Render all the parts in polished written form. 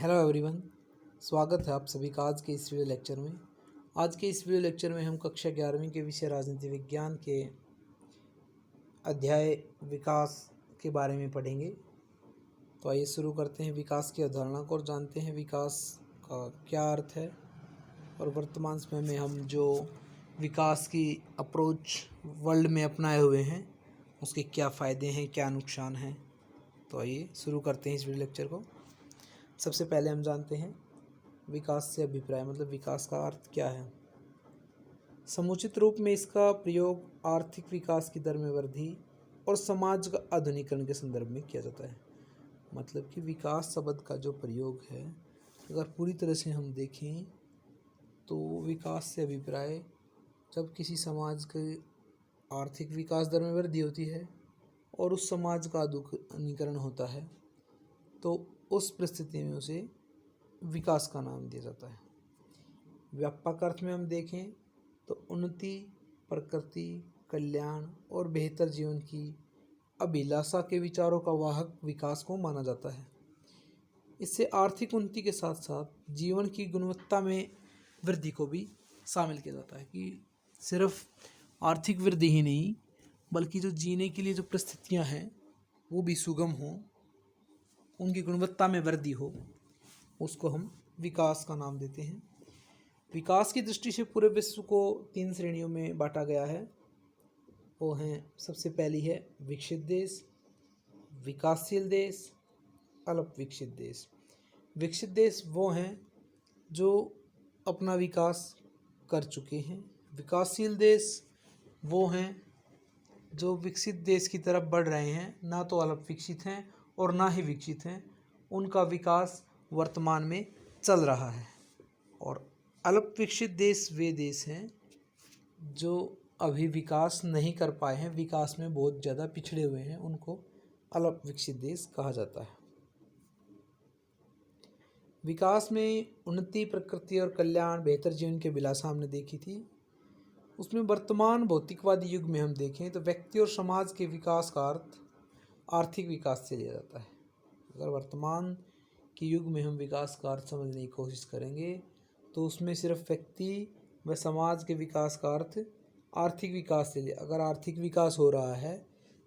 Hello everyone, स्वागत है आप सभी का आज के इस वीडियो लेक्चर में। आज के इस वीडियो लेक्चर में हम कक्षा 11वीं के विषय राजनीति विज्ञान के अध्याय विकास के बारे में पढ़ेंगे। तो आइए शुरू करते हैं विकास की अवधारणा को और जानते हैं विकास का क्या अर्थ है और वर्तमान समय में हम जो विकास की अप्रोच वर्ल्ड में अपनाए हुए हैं उसके क्या फ़ायदे हैं, क्या नुकसान हैं। तो आइए शुरू करते हैं इस वीडियो लेक्चर को। सबसे पहले हम जानते हैं विकास से अभिप्राय मतलब विकास का अर्थ क्या है। समुचित रूप में इसका प्रयोग आर्थिक विकास की दर में वृद्धि और समाज का आधुनिकीकरण के संदर्भ में किया जाता है। मतलब कि विकास शब्द का जो प्रयोग है, अगर पूरी तरह से हम देखें तो विकास से अभिप्राय जब किसी समाज के आर्थिक विकास दर में वृद्धि होती है और उस समाज का आधुनिकीकरण होता है तो उस परिस्थिति में उसे विकास का नाम दिया जाता है। व्यापक अर्थ में हम देखें तो उन्नति, प्रकृति, कल्याण और बेहतर जीवन की अभिलाषा के विचारों का वाहक विकास को माना जाता है। इससे आर्थिक उन्नति के साथ साथ जीवन की गुणवत्ता में वृद्धि को भी शामिल किया जाता है कि सिर्फ आर्थिक वृद्धि ही नहीं बल्कि जो जीने के लिए जो परिस्थितियां हैं वो भी सुगम हों, उनकी गुणवत्ता में वृद्धि हो, उसको हम विकास का नाम देते हैं। विकास की दृष्टि से पूरे विश्व को 3 श्रेणियों में बांटा गया है। वो हैं, सबसे पहली है विकसित देश, विकासशील देश, अल्प विकसित देश। विकसित देश वो हैं जो अपना विकास कर चुके हैं। विकासशील देश वो हैं जो विकसित देश की तरफ बढ़ रहे हैं, ना तो अल्प विकसित हैं और ना ही विकसित हैं, उनका विकास वर्तमान में चल रहा है। और अल्प विकसित देश वे देश हैं जो अभी विकास नहीं कर पाए हैं, विकास में बहुत ज़्यादा पिछड़े हुए हैं, उनको अल्प विकसित देश कहा जाता है। विकास में उन्नति, प्रकृति और कल्याण, बेहतर जीवन की अभिलाषा हमने देखी थी। उसमें वर्तमान भौतिकवादी युग में हम देखें तो व्यक्ति और समाज के विकास का अर्थ आर्थिक विकास से लिया जाता है। अगर वर्तमान के युग में हम विकास का अर्थ समझने की कोशिश करेंगे तो उसमें सिर्फ व्यक्ति व समाज के विकास का अर्थ आर्थिक विकास से लिया। अगर आर्थिक विकास हो रहा है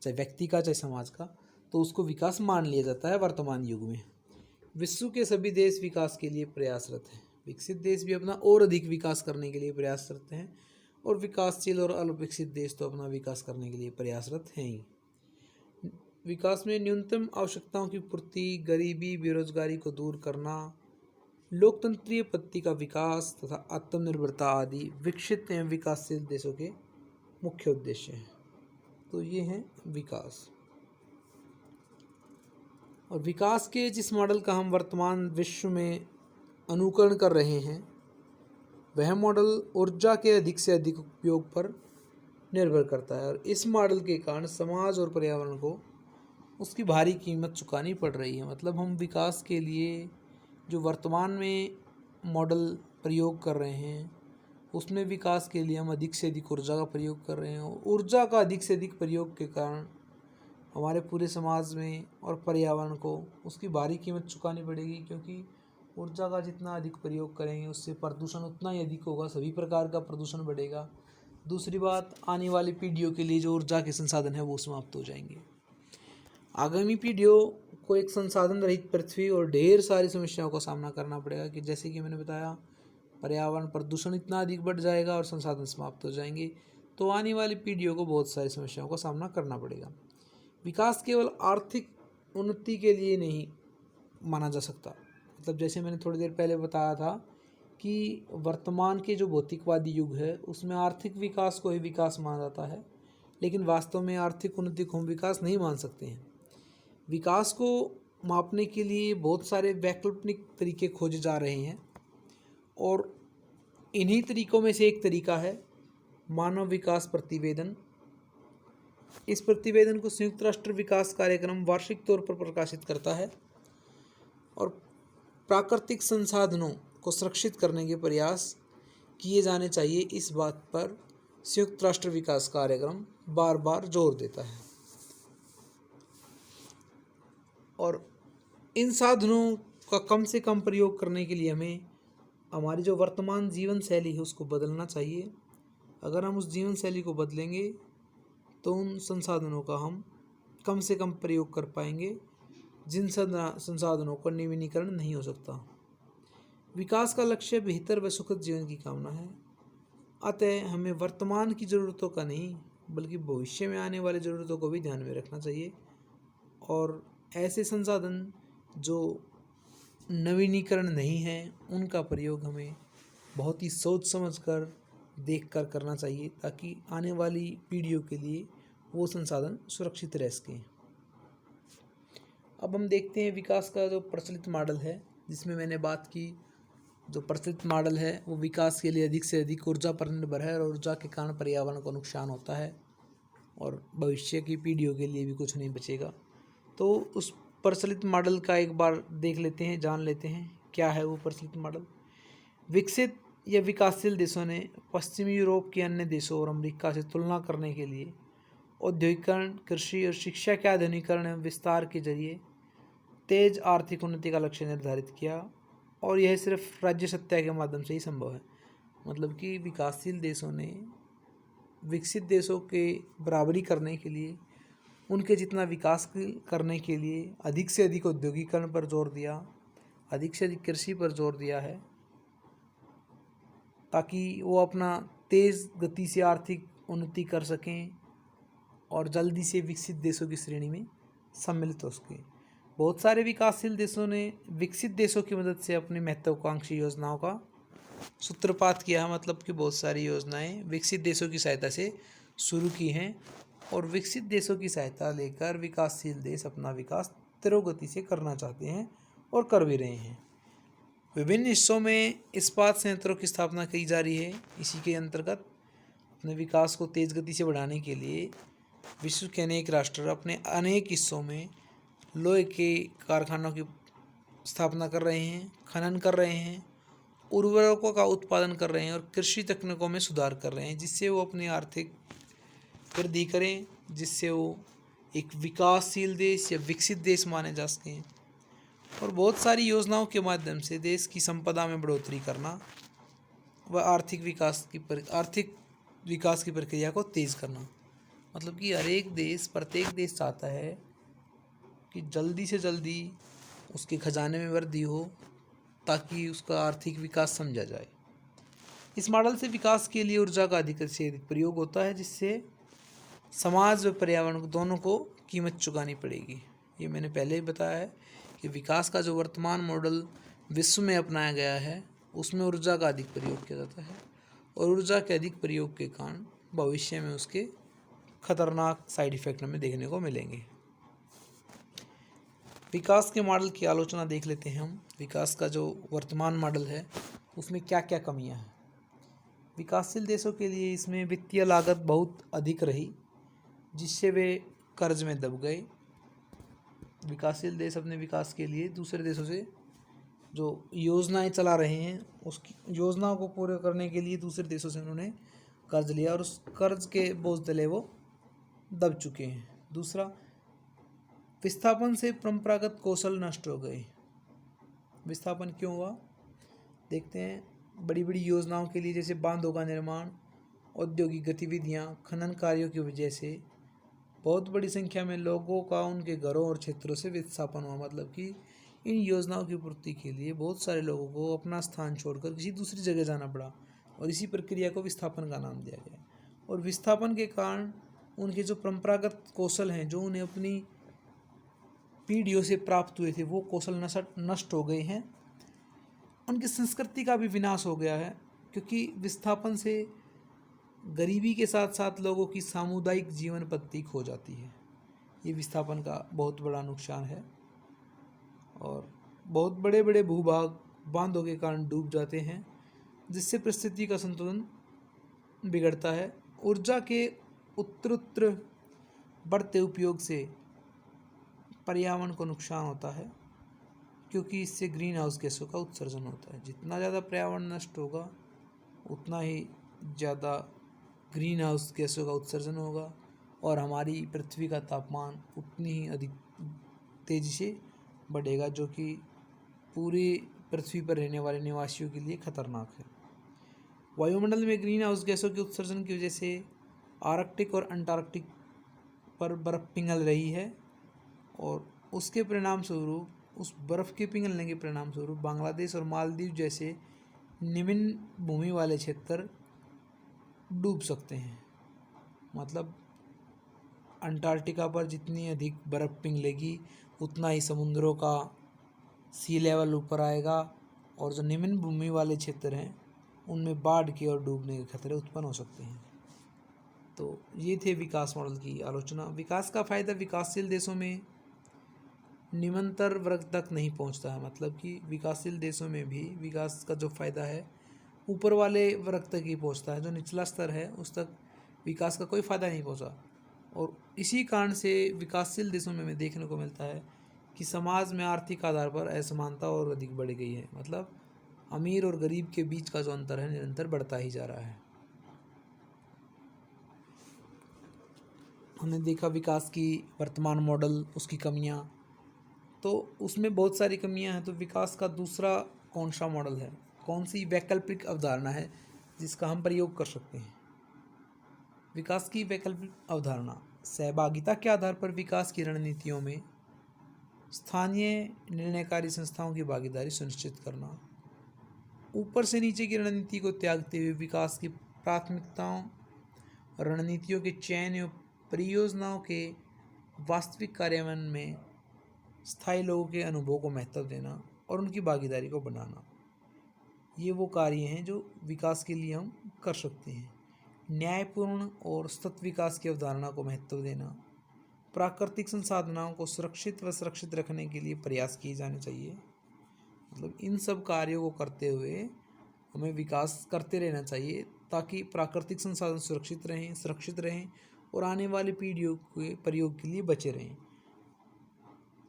चाहे व्यक्ति का चाहे समाज का, तो उसको विकास मान लिया जाता है वर्तमान युग में। विश्व के सभी देश विकास के लिए प्रयासरत हैं। विकसित देश भी अपना और अधिक विकास करने के लिए प्रयासरत हैं और विकासशील और अल्प विकसित देश तो अपना विकास करने के लिए प्रयासरत हैं ही। विकास में न्यूनतम आवश्यकताओं की पूर्ति, गरीबी, बेरोजगारी को दूर करना, लोकतंत्रीय पद्धति का विकास तथा आत्मनिर्भरता आदि विकसित एवं विकासशील देशों के मुख्य उद्देश्य हैं। तो ये हैं विकास। और विकास के जिस मॉडल का हम वर्तमान विश्व में अनुकरण कर रहे हैं वह मॉडल ऊर्जा के अधिक से अधिक उपयोग पर निर्भर करता है और इस मॉडल के कारण समाज और पर्यावरण को उसकी भारी कीमत चुकानी पड़ रही है। मतलब हम विकास के लिए जो वर्तमान में मॉडल प्रयोग कर रहे हैं उसमें विकास के लिए हम अधिक से अधिक ऊर्जा का प्रयोग कर रहे हैं और ऊर्जा का अधिक से अधिक प्रयोग के कारण हमारे पूरे समाज में और पर्यावरण को उसकी भारी कीमत चुकानी पड़ेगी, क्योंकि ऊर्जा का जितना अधिक प्रयोग करेंगे उससे प्रदूषण उतना ही अधिक होगा, सभी प्रकार का प्रदूषण बढ़ेगा। दूसरी बात, आने वाली पीढ़ियों के लिए जो ऊर्जा के संसाधन है वो समाप्त हो जाएंगे। आगामी पीढ़ियों को एक संसाधन रहित पृथ्वी और ढेर सारी समस्याओं का सामना करना पड़ेगा कि जैसे कि मैंने बताया, पर्यावरण प्रदूषण इतना अधिक बढ़ जाएगा और संसाधन समाप्त हो जाएंगे, तो आने वाली पीढ़ियों को बहुत सारी समस्याओं का सामना करना पड़ेगा। विकास केवल आर्थिक उन्नति के लिए नहीं माना जा सकता। मतलब जैसे मैंने थोड़ी देर पहले बताया था कि वर्तमान के जो भौतिकवादी युग है उसमें आर्थिक विकास को ही विकास माना जाता है, लेकिन वास्तव में आर्थिक उन्नति को हम विकास नहीं मान सकते हैं। विकास को मापने के लिए बहुत सारे वैकल्पिक तरीके खोजे जा रहे हैं और इन्हीं तरीकों में से एक तरीका है मानव विकास प्रतिवेदन। इस प्रतिवेदन को संयुक्त राष्ट्र विकास कार्यक्रम वार्षिक तौर पर प्रकाशित करता है और प्राकृतिक संसाधनों को सुरक्षित करने के प्रयास किए जाने चाहिए, इस बात पर संयुक्त राष्ट्र विकास कार्यक्रम बार बार जोर देता है। और इन साधनों का कम से कम प्रयोग करने के लिए हमें हमारी जो वर्तमान जीवन शैली है उसको बदलना चाहिए। अगर हम उस जीवन शैली को बदलेंगे तो उन संसाधनों का हम कम से कम प्रयोग कर पाएंगे जिन संसाधनों का नवीनीकरण नहीं हो सकता। विकास का लक्ष्य बेहतर व सुखद जीवन की कामना है। अतः हमें वर्तमान की ज़रूरतों का नहीं बल्कि भविष्य में आने वाली ज़रूरतों को भी ध्यान में रखना चाहिए और ऐसे संसाधन जो नवीनीकरण नहीं है उनका प्रयोग हमें बहुत ही सोच समझ कर देख कर करना चाहिए ताकि आने वाली पीढ़ियों के लिए वो संसाधन सुरक्षित रह सकें। अब हम देखते हैं विकास का जो प्रचलित मॉडल है, जिसमें मैंने बात की जो प्रचलित मॉडल है वो विकास के लिए अधिक से अधिक ऊर्जा पर निर्भर है और ऊर्जा के कारण पर्यावरण को नुकसान होता है और भविष्य की पीढ़ियों के लिए भी कुछ नहीं बचेगा। तो उस प्रचलित मॉडल का एक बार देख लेते हैं, जान लेते हैं क्या है वो प्रचलित मॉडल। विकसित या विकासशील देशों ने पश्चिमी यूरोप के अन्य देशों और अमेरिका से तुलना करने के लिए औद्योगिकरण, कृषि और शिक्षा के आधुनिकीकरण एवं विस्तार के जरिए तेज आर्थिक उन्नति का लक्ष्य निर्धारित किया और यह सिर्फ राज्य सत्ता के माध्यम से ही संभव है। मतलब कि विकासशील देशों ने विकसित देशों के बराबरी करने के लिए, उनके जितना विकास करने के लिए अधिक से अधिक औद्योगिकरण पर जोर दिया, अधिक से अधिक कृषि पर जोर दिया है ताकि वो अपना तेज़ गति से आर्थिक उन्नति कर सकें और जल्दी से विकसित देशों की श्रेणी में सम्मिलित हो सकें। बहुत सारे विकासशील देशों ने विकसित देशों की मदद से अपनी महत्वाकांक्षी योजनाओं का सूत्रपात किया है। मतलब कि बहुत सारी योजनाएं विकसित देशों की सहायता से शुरू की हैं और विकसित देशों की सहायता लेकर विकासशील देश अपना विकास त्वरित से करना चाहते हैं और कर भी रहे हैं। विभिन्न हिस्सों में इस्पात संयंत्रों की स्थापना की जा रही है। इसी के अंतर्गत अपने विकास को तेज़ गति से बढ़ाने के लिए विश्व के अनेक राष्ट्र अपने अनेक हिस्सों में लोहे के कारखानों की स्थापना कर रहे हैं, खनन कर रहे हैं, उर्वरकों का उत्पादन कर रहे हैं और कृषि तकनीकों में सुधार कर रहे हैं, जिससे वो अपनी आर्थिक वृद्धि करें, जिससे वो एक विकासशील देश या विकसित देश माने जा सकें। और बहुत सारी योजनाओं के माध्यम से देश की संपदा में बढ़ोतरी करना व आर्थिक विकास की प्रक्रिया को तेज़ करना। मतलब कि हर एक देश, प्रत्येक देश चाहता है कि जल्दी से जल्दी उसके खजाने में वृद्धि हो ताकि उसका आर्थिक विकास समझा जाए। इस मॉडल से विकास के लिए ऊर्जा का अधिक से अधिक प्रयोग होता है, जिससे समाज व पर्यावरण दोनों को कीमत चुकानी पड़ेगी। ये मैंने पहले ही बताया है कि विकास का जो वर्तमान मॉडल विश्व में अपनाया गया है उसमें ऊर्जा का अधिक प्रयोग किया जाता है और ऊर्जा के अधिक प्रयोग के कारण भविष्य में उसके खतरनाक साइड इफ़ेक्ट हमें देखने को मिलेंगे। विकास के मॉडल की आलोचना देख लेते हैं हम। विकास का जो वर्तमान मॉडल है उसमें क्या क्या कमियां हैं। विकासशील देशों के लिए इसमें वित्तीय लागत बहुत अधिक रही, जिससे वे कर्ज में दब गए। विकासशील देश अपने विकास के लिए दूसरे देशों से जो योजनाएं चला रहे हैं उसकी योजनाओं को पूरे करने के लिए दूसरे देशों से उन्होंने कर्ज लिया और उस कर्ज के बोझ तले वो दब चुके हैं। दूसरा, विस्थापन से परंपरागत कौशल नष्ट हो गए। विस्थापन क्यों हुआ देखते हैं। बड़ी बड़ी योजनाओं के लिए जैसे बांधों का निर्माण, औद्योगिक गतिविधियां, खनन कार्यों की वजह से बहुत बड़ी संख्या में लोगों का उनके घरों और क्षेत्रों से विस्थापन हुआ। मतलब कि इन योजनाओं की पूर्ति के लिए बहुत सारे लोगों को अपना स्थान छोड़कर किसी दूसरी जगह जाना पड़ा और इसी प्रक्रिया को विस्थापन का नाम दिया गया। और विस्थापन के कारण उनके जो परंपरागत कौशल हैं जो उन्हें अपनी पीढ़ियों से प्राप्त हुए थे वो कौशल नष्ट हो गए हैं। उनकी संस्कृति का भी विनाश हो गया है, क्योंकि विस्थापन से गरीबी के साथ साथ लोगों की सामुदायिक जीवन पद्धति खो जाती है। ये विस्थापन का बहुत बड़ा नुकसान है और बहुत बड़े बड़े भूभाग बांधों के कारण डूब जाते हैं, जिससे परिस्थिति का संतुलन बिगड़ता है। ऊर्जा के उत्तरोत्तर बढ़ते उपयोग से पर्यावरण को नुकसान होता है, क्योंकि इससे ग्रीन हाउस गैसों का उत्सर्जन होता है। जितना ज़्यादा पर्यावरण नष्ट होगा उतना ही ज़्यादा ग्रीन हाउस गैसों का उत्सर्जन होगा और हमारी पृथ्वी का तापमान उतनी ही अधिक तेज़ी से बढ़ेगा, जो कि पूरी पृथ्वी पर रहने वाले निवासियों के लिए खतरनाक है। वायुमंडल में ग्रीन हाउस गैसों के उत्सर्जन की वजह से आर्कटिक और अंटार्कटिक पर बर्फ़ पिघल रही है और उसके परिणाम स्वरूप उस बर्फ़ के पिघलने के परिणाम स्वरूप बांग्लादेश और मालदीव जैसे निम्न भूमि वाले क्षेत्र डूब सकते हैं। मतलब अंटार्कटिका पर जितनी अधिक बर्फ़ पिघलेगी उतना ही समुद्रों का सी लेवल ऊपर आएगा और जो निम्न भूमि वाले क्षेत्र हैं उनमें बाढ़ के और डूबने के खतरे उत्पन्न हो सकते हैं। तो ये थे विकास मॉडल की आलोचना। विकास का फ़ायदा विकासशील देशों में निम्नतर वर्ग तक नहीं पहुंचता है। मतलब कि विकासशील देशों में भी विकास का जो फ़ायदा है ऊपर वाले वर्ग तक ही पहुंचता है, जो निचला स्तर है उस तक विकास का कोई फ़ायदा नहीं पहुंचा। और इसी कारण से विकासशील देशों में हमें देखने को मिलता है कि समाज में आर्थिक आधार पर असमानता और अधिक बढ़ गई है। मतलब अमीर और गरीब के बीच का जो अंतर है निरंतर बढ़ता ही जा रहा है। हमने देखा विकास की वर्तमान मॉडल, उसकी कमियां, तो उसमें बहुत सारी कमियां हैं। तो विकास का दूसरा कौन सा मॉडल है, कौन सी वैकल्पिक अवधारणा है जिसका हम प्रयोग कर सकते हैं? विकास की वैकल्पिक अवधारणा सहभागिता के आधार पर विकास की रणनीतियों में स्थानीय निर्णयकारी संस्थाओं की भागीदारी सुनिश्चित करना, ऊपर से नीचे की रणनीति को त्यागते हुए विकास की प्राथमिकताओं, रणनीतियों के चयन एवं परियोजनाओं के वास्तविक कार्यान्वयन में स्थायी लोगों के अनुभव को महत्व देना और उनकी भागीदारी को बढ़ाना, ये वो कार्य हैं जो विकास के लिए हम कर सकते हैं। न्यायपूर्ण और सतत विकास की अवधारणा को महत्व देना, प्राकृतिक संसाधनों को सुरक्षित व सुरक्षित रखने के लिए प्रयास किए जाने चाहिए। मतलब इन सब कार्यों को करते हुए हमें विकास करते रहना चाहिए ताकि प्राकृतिक संसाधन सुरक्षित रहें और आने वाली पीढ़ियों के प्रयोग के लिए बचे रहें।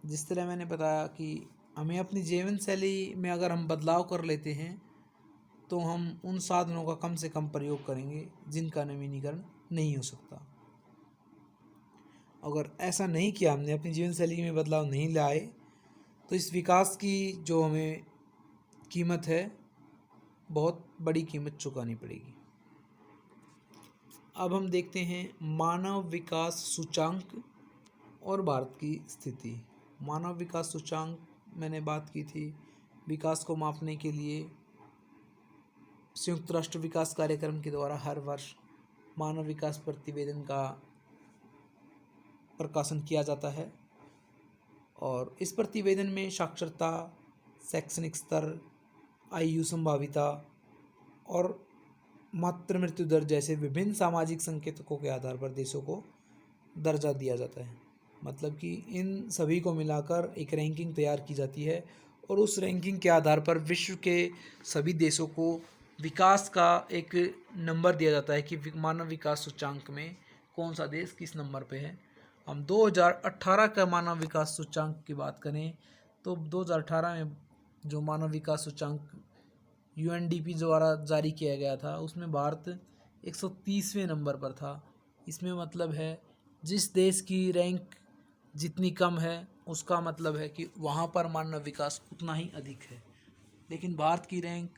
जिस तरह मैंने बताया कि हमें अपनी जीवन शैली में अगर हम बदलाव कर लेते हैं तो हम उन साधनों का कम से कम प्रयोग करेंगे जिनका नवीनीकरण नहीं हो सकता। अगर ऐसा नहीं किया, हमने अपनी जीवन शैली में बदलाव नहीं लाए, तो इस विकास की जो हमें कीमत है बहुत बड़ी कीमत चुकानी पड़ेगी। अब हम देखते हैं मानव विकास सूचांक और भारत की स्थिति। मानव विकास सूचांक मैंने बात की थी। विकास को मापने के लिए संयुक्त राष्ट्र विकास कार्यक्रम के द्वारा हर वर्ष मानव विकास प्रतिवेदन का प्रकाशन किया जाता है और इस प्रतिवेदन में साक्षरता, शैक्षणिक स्तर, आयु संभाविता और मातृ मृत्यु दर जैसे विभिन्न सामाजिक संकेतकों के आधार पर देशों को दर्जा दिया जाता है। मतलब कि इन सभी को मिलाकर एक रैंकिंग तैयार की जाती है और उस रैंकिंग के आधार पर विश्व के सभी देशों को विकास का एक नंबर दिया जाता है कि मानव विकास सूचांक में कौन सा देश किस नंबर पे है। हम 2018 का मानव विकास सूचांक की बात करें तो 2018 में जो मानव विकास सूचांक UNDP द्वारा जारी किया गया था उसमें भारत 130वें नंबर पर था। इसमें मतलब है जिस देश की रैंक जितनी कम है उसका मतलब है कि वहाँ पर मानव विकास उतना ही अधिक है, लेकिन भारत की रैंक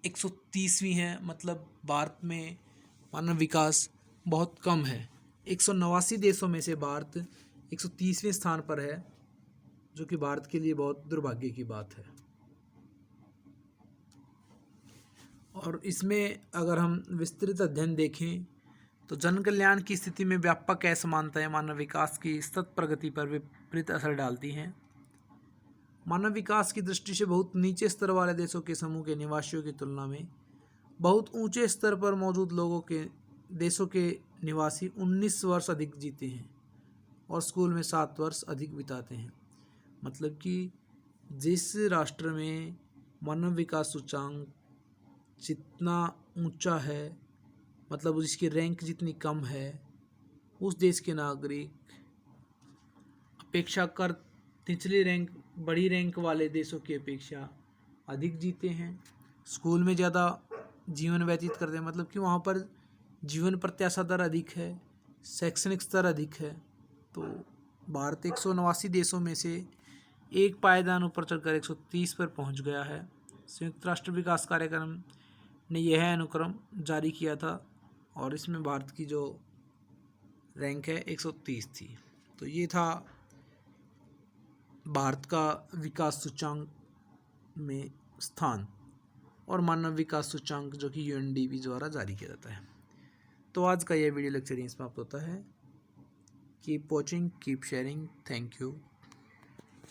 130वीं है। मतलब भारत में मानव विकास बहुत कम है। 189 देशों में से भारत 130वें स्थान पर है, जो कि भारत के लिए बहुत दुर्भाग्य की बात है। और इसमें अगर हम विस्तृत अध्ययन देखें तो जन कल्याण की स्थिति में व्यापक असमानताएं मानव विकास की सतत प्रगति पर विपरीत असर डालती हैं। मानव विकास की दृष्टि से बहुत नीचे स्तर वाले देशों के समूह के निवासियों की तुलना में बहुत ऊंचे स्तर पर मौजूद लोगों के देशों के निवासी 19 वर्ष अधिक जीते हैं और स्कूल में 7 वर्ष अधिक बिताते हैं। मतलब कि जिस राष्ट्र में मानव विकास सूचांक जितना ऊंचा है, मतलब उसकी रैंक जितनी कम है, उस देश के नागरिक अपेक्षाकृत निचली रैंक बड़ी रैंक वाले देशों की अपेक्षा अधिक जीते हैं, स्कूल में ज़्यादा जीवन व्यतीत करते हैं। मतलब कि वहाँ पर जीवन प्रत्याशा दर अधिक है, शैक्षणिक स्तर अधिक है। तो भारत 189 देशों में से एक पायदान ऊपर चढ़कर 130 पर पहुंच गया है। संयुक्त राष्ट्र विकास कार्यक्रम ने यह अनुक्रम जारी किया था और इसमें भारत की जो रैंक है 130 थी। तो ये था भारत का विकास सूचांक में स्थान और मानव विकास सूचांक जो कि UNDP द्वारा जारी किया जाता है। तो आज का यह वीडियो लेक्चर यहीं समाप्त होता है। Keep watching, keep sharing, thank you.